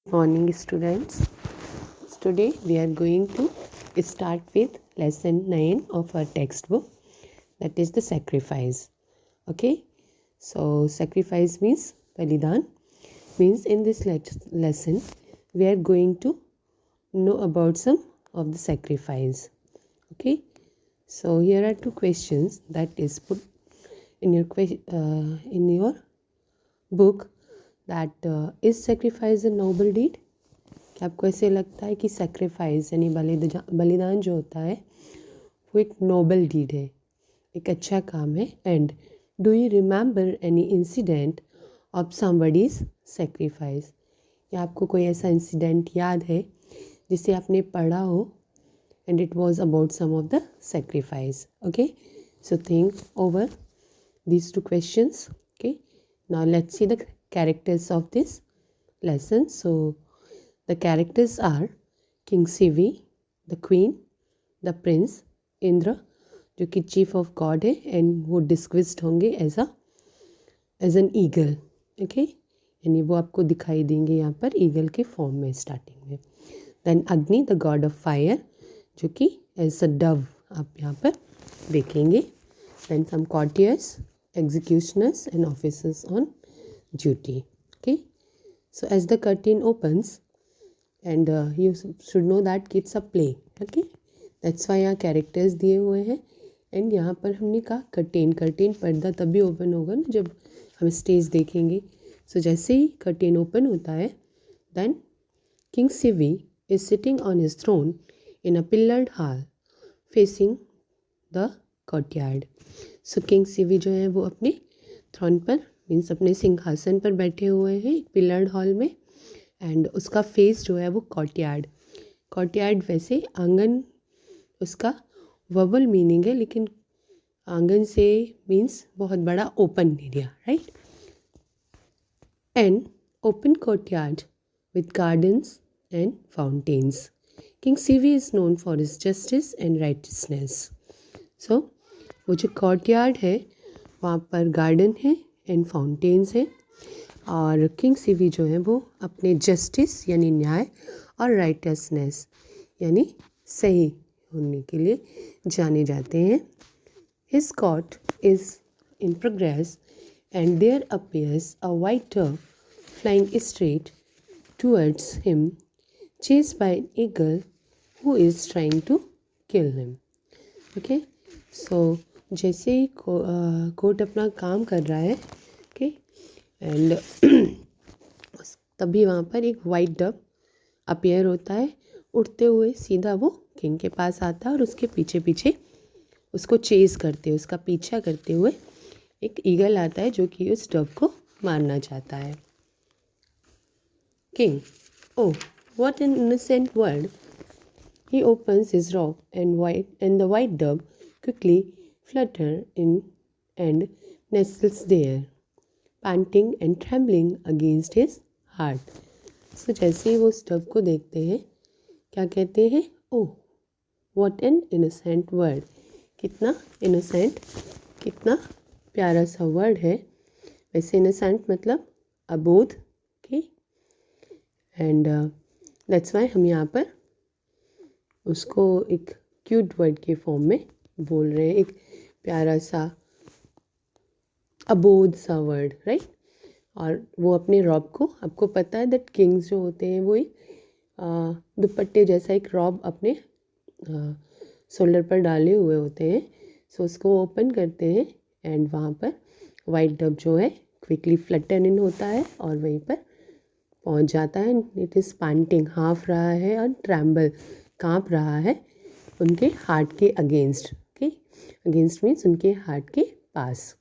Morning, students. Today we are going to start with lesson 9 of our textbook, that is the sacrifice. Okay, so sacrifice means balidan, means in this lesson we are going to know about some of the sacrifice. Okay, so here are two questions that is put in your book, that is sacrifice a noble deed? क्या आपको ऐसे लगता है कि sacrifice यानी बलिदान जो होता है वो एक नोबल डीड है, एक अच्छा काम है? And do you remember any incident of somebody's sacrifice? या आपको कोई ऐसा इंसिडेंट याद है जिसे आपने पढ़ा हो and it was about some of the sacrifice? Okay, so think over these two questions. Okay, now let's see the characters of this lesson. So the characters are King Sivi, the queen, the prince Indra, जो कि chief of God है and वो डिस्क्विस्ड होंगे as an eagle. Okay, यानी वो आपको दिखाई देंगे यहाँ पर ईगल के फॉर्म में स्टार्टिंग में. देन अग्नि, द गॉड ऑफ फायर, जो कि एज अ डव आप यहाँ पर देखेंगे. Then some courtiers, executioners and officers on duty. Okay, so as the curtain opens, and you should know that it's a play. Okay, that's why यहाँ characters दिए हुए हैं. एंड यहाँ पर हमने कहा कर्टेन पर्दा तभी ओपन होगा ना जब हम स्टेज देखेंगे. सो जैसे ही कर्टेन ओपन होता है, then king Sibi is sitting on his throne in a pillared hall facing the courtyard. So king Sibi जो है वो अपने थ्रोन पर मीन्स अपने सिंहासन पर बैठे हुए हैं एक पिलर्ड हॉल में. एंड उसका फेस जो है वो कोर्टयार्ड वैसे आंगन उसका वर्बल मीनिंग है, लेकिन आंगन से मीन्स बहुत बड़ा open area, right? And open courtyard with gardens and fountains. King Sibi is known for his justice and righteousness. So वो जो कोर्टयार्ड है वहाँ पर गार्डन है एंड फाउंटेन्स है. और किंग सिवी जो है वो अपने जस्टिस यानी न्याय और राइटियसनेस यानी सही होने के लिए जाने जाते हैं. His court is in progress and there appears a white dove flying straight towards him, chased by an eagle who is trying to kill him. Okay, so जैसे ही कोर्ट अपना काम कर रहा है, ओके, एंड तभी वहाँ पर एक वाइट डव अपीयर होता है उड़ते हुए. सीधा वो किंग के पास आता है और उसके पीछे पीछे उसको चेज़ करते हुए, उसका पीछा करते हुए एक ईगल आता है जो कि उस डव को मारना चाहता है. King, oh what an innocent word. He opens his robe and the white dove quickly flutter in and nestles there, panting and trembling against his heart. So जैसे ही वो उस डव को देखते हैं, क्या कहते हैं? ओह what an innocent word. कितना innocent, कितना प्यारा सा वर्ड है. वैसे innocent मतलब अबोध. ओके, एंड दैट्स वाई हम यहाँ पर उसको एक क्यूट वर्ड के फॉर्म में बोल रहे हैं, एक प्यारा सा अबोध सा वर्ड, राइट? और वो अपने रॉब को, आपको पता है दैट किंग्स जो होते हैं वो एक दुपट्टे जैसा एक रॉब अपने शोल्डर पर डाले हुए होते हैं. सो उसको ओपन करते हैं एंड वहाँ पर वाइट डव जो है क्विकली फ्लटर इन होता है और वहीं पर पहुँच जाता है. इट इज़ पैंटिंग, हाँफ रहा है और ट्रैम्बल, काँप रहा है उनके हार्ट के अगेंस्ट. ओके, अगेंस्ट मीन्स उनके हार्ट के पास.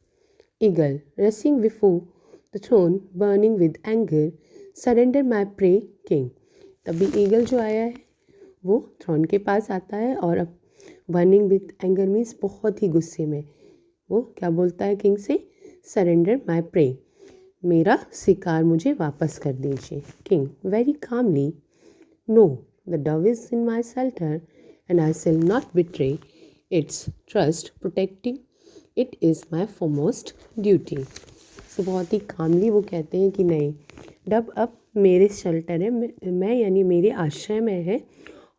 Eagle, rushing before the throne burning with anger, surrender my prey king. तभी ईगल जो आया है वो थ्रोन के पास आता है और अब बर्निंग विद एंगर मीन्स बहुत ही गुस्से में वो क्या बोलता है किंग से? सरेंडर माई प्रे, मेरा शिकार मुझे वापस कर दीजिए. King, very calmly, no, the dove is in my shelter and I shall not betray its trust. Protecting it is my foremost duty. So बहुत ही कामली वो कहते हैं कि नहीं, डव अब मेरे शेल्टर है, मैं यानी मेरे आश्रय में है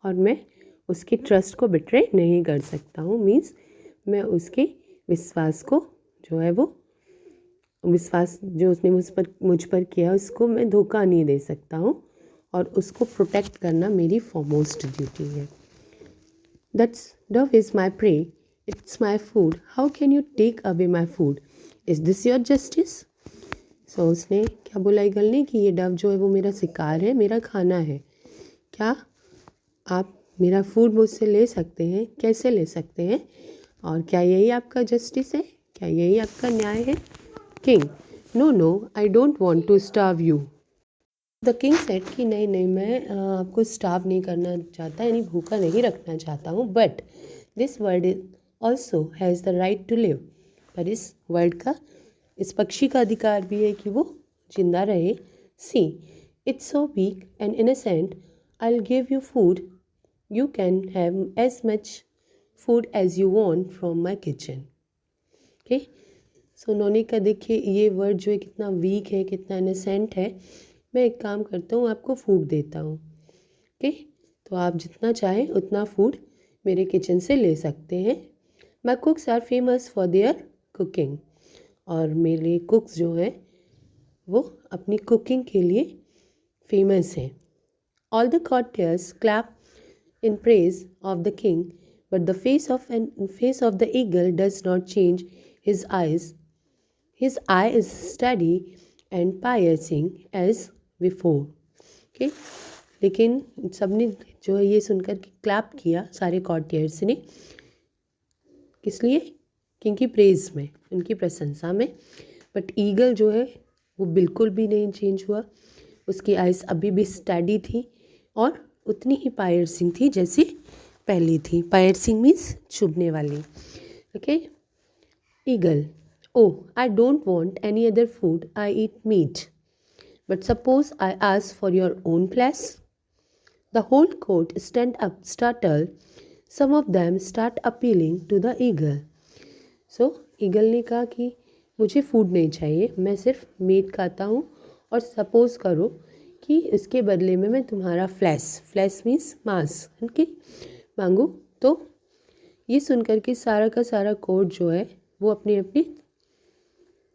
और मैं उसके ट्रस्ट को बिट्रे नहीं कर सकता हूँ। मीन्स मैं उसके विश्वास को जो है वो विश्वास जो उसने मुझ पर किया उसको मैं धोखा नहीं दे सकता हूँ और उसको प्रोटेक्ट करना मेरी फॉरमोस्ट ड्यूटी है। That's dove is my prey, it's my food, how can you take away my food, is this your justice. So उसने क्या बोला ईगल ने कि ये डव जो है वो मेरा शिकार है, मेरा खाना है, क्या आप मेरा फूड मुझसे ले सकते हैं, कैसे ले सकते हैं, और क्या यही आपका जस्टिस है, क्या यही आपका न्याय है। King, no no, I don't want to starve you. The king said कि नहीं नहीं, मैं आपको स्टार्व नहीं करना चाहता, यानी भूखा नहीं रखना चाहता हूँ, but this world also has the right to live, पर इस वर्ल्ड का, इस पक्षी का अधिकार भी है कि वो जिंदा रहे। See, it's so weak and innocent, I will give you food, you can have as much food as you want from my kitchen. Okay, so उन्होंने कहा देखिए ये वर्ड जो है कितना वीक है, कितना इनोसेंट है, मैं एक काम करता हूँ, आपको फूड देता हूँ। ओके, तो आप जितना चाहें उतना फूड मेरे किचन से ले सकते हैं। My cooks are famous for their cooking, और मेरे कुक्स जो हैं वो अपनी कुकिंग के लिए फेमस हैं। All the courtiers clap in praise of the king, but the face of the eagle does not change his eyes. His eye is steady and piercing as before. Okay? लेकिन सबने जो है ये सुनकर clap किया, सारे कॉर्टियर्स ने, किस लिए, किंग की प्रेज में, उनकी प्रशंसा में। बट ईगल जो है वो बिल्कुल भी नहीं चेंज हुआ, उसकी आइज़ अभी भी स्टडी थी और उतनी ही पायर्सिंग थी जैसे पहली थी। पायर्सिंग मीन्स चुभने वाली। Okay, eagle, oh, I don't want any other food, I eat meat. But suppose I ask for your own place? The whole court stand up startled. Some of them start appealing to the eagle. So, eagle ने कहा कि मुझे food नहीं चाहिए, मैं सिर्फ meet खाता हूँ, और सपोज़ करो कि इसके बदले में मैं तुम्हारा फ्लैश मीन्स मांस उनके मांगूँ। तो ये सुनकर के सारा का सारा कोर्ट जो है वो अपनी अपनी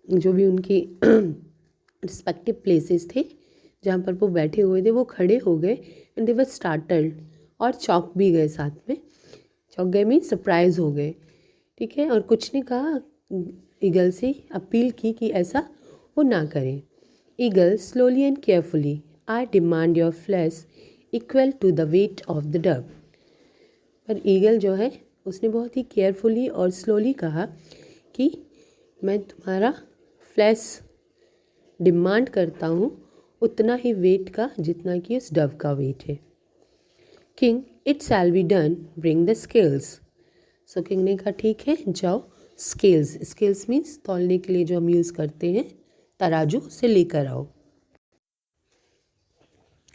जो भी उनकी रिस्पेक्टिव प्लेसेस थे जहाँ पर वो बैठे हुए थे वो खड़े हो गए, एंड दे वर स्टार्टल्ड, और चौंक भी गए, साथ में चौंक गए मीन सरप्राइज हो गए। ठीक है, और कुछ ने कहा, ईगल से अपील की कि ऐसा वो ना करें। Eagle slowly and carefully, I demand your flesh equal to the weight of the dove. पर ईगल जो है उसने बहुत ही केयरफुली और स्लोली कहा कि मैं तुम्हारा फ्लैश डिमांड करता हूँ उतना ही वेट का जितना कि उस डव का वेट है। King, it shall be done, bring the scales. So king ने कहा ठीक है, जाओ स्केल्स मीन्स तौलने के लिए जो हम यूज़ करते हैं, तराजू से लेकर आओ।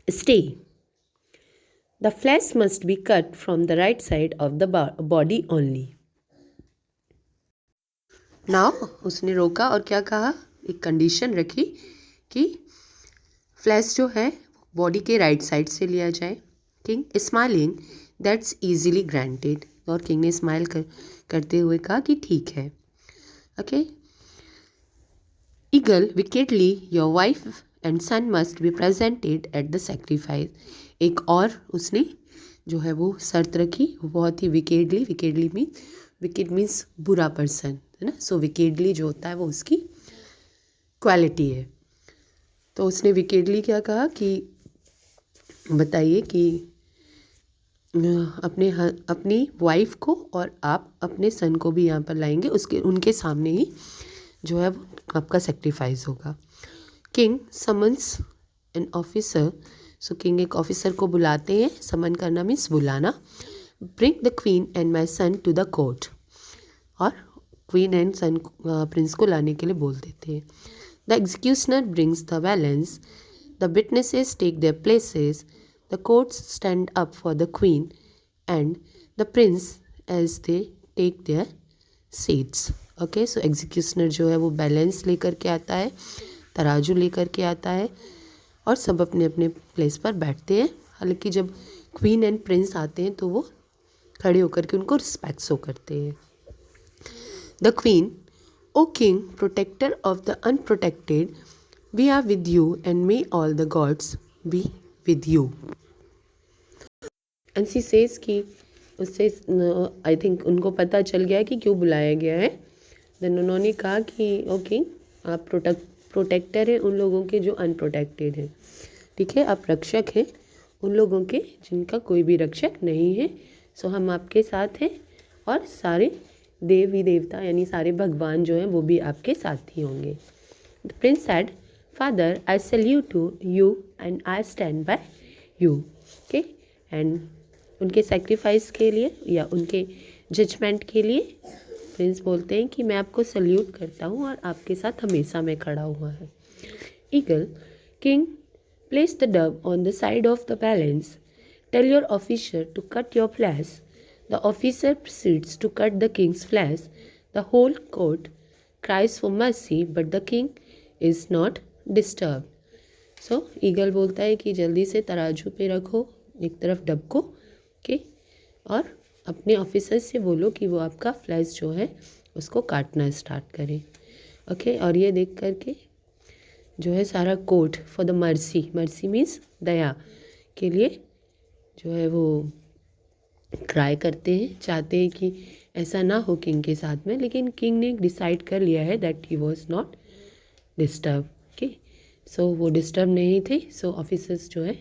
Stay, the flash must be cut from the right side of the body only. Now उसने रोका और क्या कहा, एक कंडीशन रखी कि फ्लैश जो है बॉडी के राइट साइड से लिया जाए। King smiling, that's easily granted, और किंग ने स्माइल करते हुए कहा कि ठीक है। Okay, eagle, wickedly, your wife and son must be presented at the sacrifice. एक और उसने जो है वो शर्त रखी, वो बहुत ही विकेडली मीन्स बुरा पर्सन है ना, सो विकेडली जो होता है वो उसकी क्वालिटी है। तो उसने विकेडली क्या कहा कि बताइए कि अपनी वाइफ को और आप अपने सन को भी यहाँ पर लाएंगे, उनके सामने ही जो है वो आपका सेक्रीफाइस होगा। King summons an officer, so king एक ऑफिसर को बुलाते हैं, समन करना मीन्स बुलाना। Bring the queen and my son to the court, और क्वीन एंड सन प्रिंस को लाने के लिए बोल देते हैं। The executioner brings the balance, the witnesses take their places, the courts stand up for the queen and the prince as they take their seats. Okay, so executioner जो है वो बैलेंस लेकर के आता है, तराजू लेकर के आता है, और सब अपने अपने प्लेस पर बैठते हैं। हालांकि जब क्वीन एंड प्रिंस आते हैं तो वो खड़े होकर के उनको रिस्पेक्ट शो करते हैं। The queen, O king, protector of the unprotected, we are with you and may all the gods be with you. And she says कि उससे आई थिंक उनको पता चल गया कि क्यों बुलाया गया है। देन उन्होंने कहा कि ओके, आप प्रोटेक्टर हैं उन लोगों के जो अनप्रोटेक्टेड हैं, ठीक है, आप रक्षक हैं उन लोगों के जिनका कोई भी रक्षक नहीं है। सो हम आपके साथ हैं और सारे देवी देवता यानी सारे भगवान जो हैं वो भी आपके साथ ही होंगे। The prince said, father I salute to you and I stand by you. Okay, and उनके सेक्रीफाइस के लिए या उनके जजमेंट के लिए प्रिंस बोलते हैं कि मैं आपको सल्यूट करता हूँ और आपके साथ हमेशा मैं खड़ा हुआ है। Eagle, king, place the dove on the side of the balance, tell your officer to cut your flesh. The officer proceeds to cut the king's flesh. The whole court cries for mercy but the king is not disturb. So eagle बोलता है कि जल्दी से तराजू पे रखो एक तरफ डब को के और अपने ऑफिसर से बोलो कि वो आपका फ्लैश जो है उसको काटना स्टार्ट करें। ओके, और ये देख करके जो है सारा court for the mercy, mercy means दया के लिए जो है वो ट्राई करते हैं, चाहते हैं कि ऐसा ना हो किंग के साथ में, लेकिन किंग ने डिसाइड कर लिया है that he was not disturb. Okay, so वो डिस्टर्ब नहीं थे। सो ऑफिसर्स जो है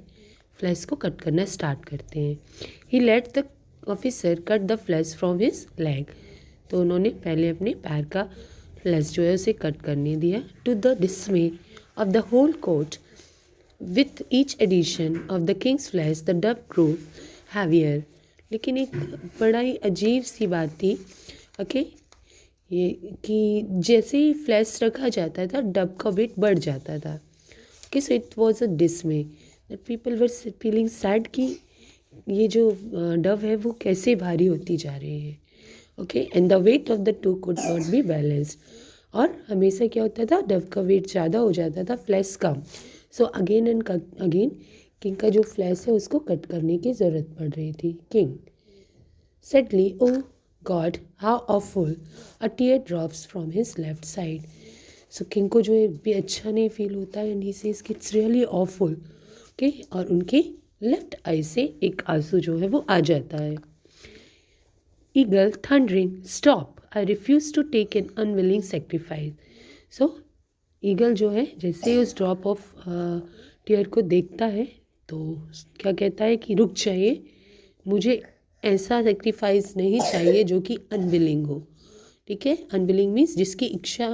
फ्लैश को कट करना स्टार्ट करते हैं। He let the officer cut the flesh from his leg. तो उन्होंने पहले अपने पैर का फ्लैश जो है उसे कट करने दिया। To the dismay of the whole court, with each addition of the king's flesh the dove grow heavier. लेकिन एक बड़ा ही अजीब सी बात थी, ओके, ये कि जैसे ही फ्लैश रखा जाता था डब का वेट बढ़ जाता था। Okay, so it was a डिसमे that people were feeling sad कि ये जो डव है वो कैसे भारी होती जा रही है। Okay, and the weight of the two could not be balanced. और हमेशा क्या होता था, डव का वेट ज़्यादा हो जाता था, flash come. So again and again king का जो फ्लैश है उसको कट करने की ज़रूरत पड़ रही थी। King suddenly, O god how awful, a tear drops from his left side. So king को जो है भी अच्छा नहीं फील होता है एंड ही सेज कि इट्स रियली ऑफुल। ओके, और उनके लेफ्ट आई से एक आंसू जो है वो आ जाता है। Eagle thundering, stop, I refuse to take an unwilling sacrifice. So eagle जो है जैसे ही उस ड्रॉप ऑफ टीयर को देखता है तो क्या कहता है कि रुक जाइए, मुझे ऐसा सेक्रीफाइस नहीं चाहिए जो कि अनविलिंग हो। ठीक है, अनविलिंग मीन्स जिसकी इच्छा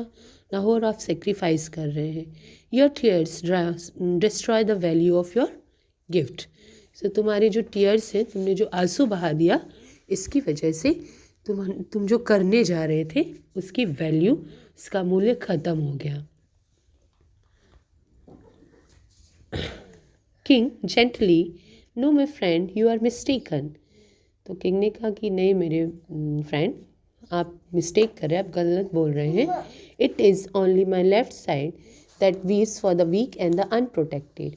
ना हो और आप सेक्रीफाइस कर रहे हैं। Your tears destroy the value of your gift. So तुम्हारे जो टीयर्स हैं, तुमने जो आंसू बहा दिया, इसकी वजह से तुम जो करने जा रहे थे उसकी वैल्यू, उसका मूल्य ख़त्म हो गया। King gently, no my friend, you are mistaken. तो किंग ने कहा कि नहीं मेरे फ्रेंड, आप मिस्टेक कर रहे हैं, आप गलत बोल रहे हैं। It is only my left side that weeps for the weak and the unprotected.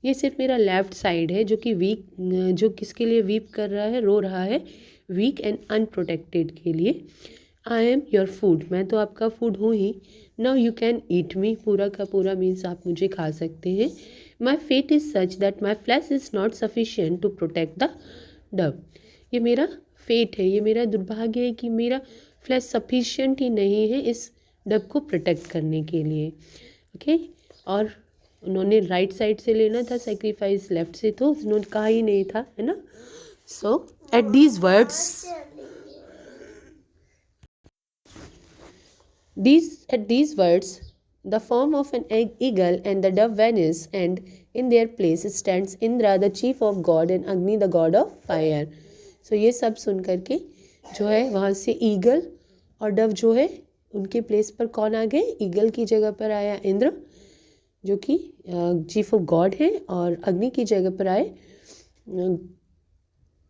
ये सिर्फ मेरा लेफ्ट साइड है जो कि वीक, जो किसके लिए वीप कर रहा है, रो रहा है, वीक एंड अनप्रोटेक्टेड के लिए। आई एम योर फूड, मैं तो आपका फूड हूँ ही। Now you can eat me, पूरा का पूरा मीन्स आप मुझे खा सकते हैं। My fate is such that my flesh is not sufficient to protect the dove. ये मेरा फेट है, ये मेरा दुर्भाग्य है कि मेरा फ्लैश सफिशिएंट ही नहीं है इस डब को प्रोटेक्ट करने के लिए। ओके, और उन्होंने राइट साइड से लेना था सेक्रीफाइस, लेफ्ट से तो उन्होंने कहा ही नहीं था, है ना। So at these words the form of an eagle and the dove vanish, and in their place stands Indra, the chief of god, and Agni, the god of fire. So ये सब सुन करके जो है वहाँ से ईगल और Dove जो है उनके प्लेस पर कौन आ गए, ईगल की जगह पर आया इंद्र जो कि चीफ ऑफ गॉड है, और अग्नि की जगह पर आए,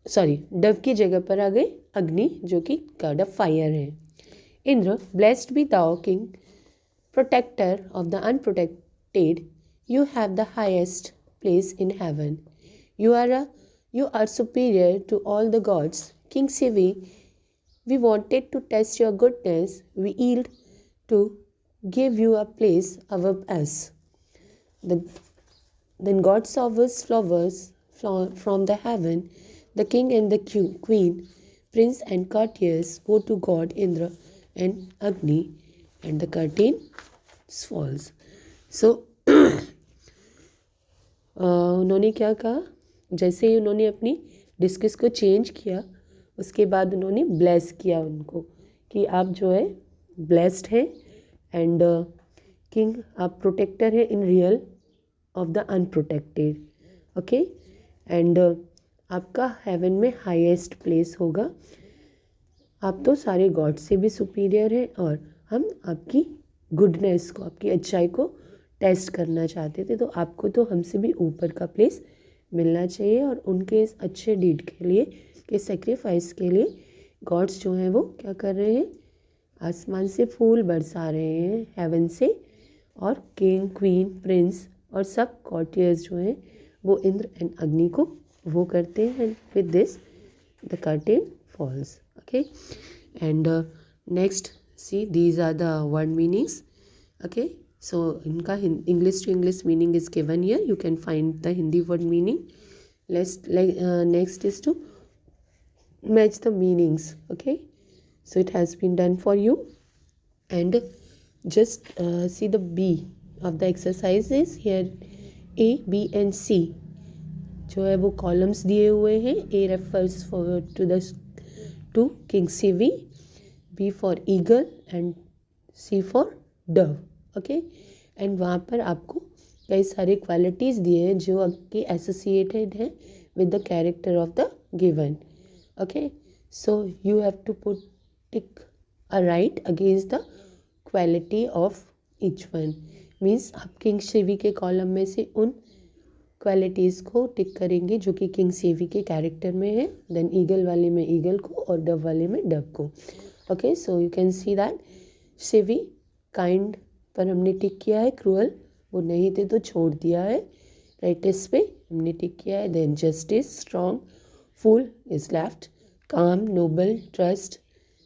सॉरी डव की जगह पर आ गए अग्नि जो कि गॉड ऑफ फायर है। इंद्र, ब्लेस्ड बी दाओ king, protector of the unprotected, You have the highest place in heaven. You are superior to all the gods. King Sivi, we wanted to test your goodness. We yield to give you a place above us. The, then God showers flowers from the heaven. The king and the queen, prince and courtiers go to God Indra and Agni, and the curtain falls. So उन्होंने क्या कहा, जैसे ही उन्होंने अपनी discuss को change किया उसके बाद उन्होंने ब्लेस किया उनको कि आप जो है ब्लेस्ड हैं एंड किंग आप प्रोटेक्टर है in real of the unprotected. Okay and आपका हेवन में हाईएस्ट प्लेस होगा. आप तो सारे गॉड से भी सुपीरियर हैं और हम आपकी गुडनेस को, आपकी अच्छाई को टेस्ट करना चाहते थे. तो आपको तो हमसे भी ऊपर का प्लेस मिलना चाहिए. और उनके इस अच्छे डीड के लिए, के सेक्रीफाइस के लिए गॉड्स जो हैं वो क्या कर रहे हैं, आसमान से फूल बरसा रहे हैं हेवन से. और किंग, क्वीन, प्रिंस और सब कॉर्टियर्स जो हैं वो इंद्र एंड अग्नि को वो करते हैं. With this the curtain falls. Okay and next see these are the word meanings. Okay so इनका English to English meaning is given here. You can find the Hindi word meaning. Next is to match the meanings. Okay, so it has been done for you. And just see the B of the exercises here. A, B and C जो है वो columns दिए हुए हैं. A refers to King Sivi, B for eagle and C for dove. Okay and वहाँ पर आपको कई सारे क्वालिटीज़ दिए हैं जो आपके एसोसिएटेड हैं with the character of the given. Okay so you have to put tick a right against the quality of each one. Means आप किंग शिवी के कॉलम में से उन क्वालिटीज़ को टिक करेंगे जो कि किंग शिवी के कैरेक्टर में है. देन ईगल वाले में ईगल को और डव वाले में डव को. Okay so you can see that Shivi kind पर हमने टिक किया है, क्रूअल वो नहीं थे तो छोड़ दिया है. राइटिस पे हमने टिक किया है. Then justice, strong, fool is left, calm, noble, trust,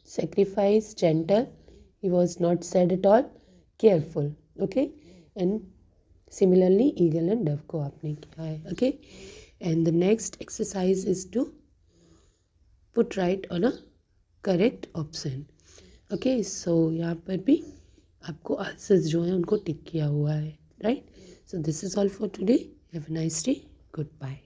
sacrifice, gentle, he was not sad at all, careful. Okay and similarly eagle and dove को आपने किया है. Okay and the next exercise is to put right on a correct option. Okay so यहाँ पर भी आपको answers जो हैं उनको टिक किया हुआ है. Right so this is all for today. Have a nice day. Good bye.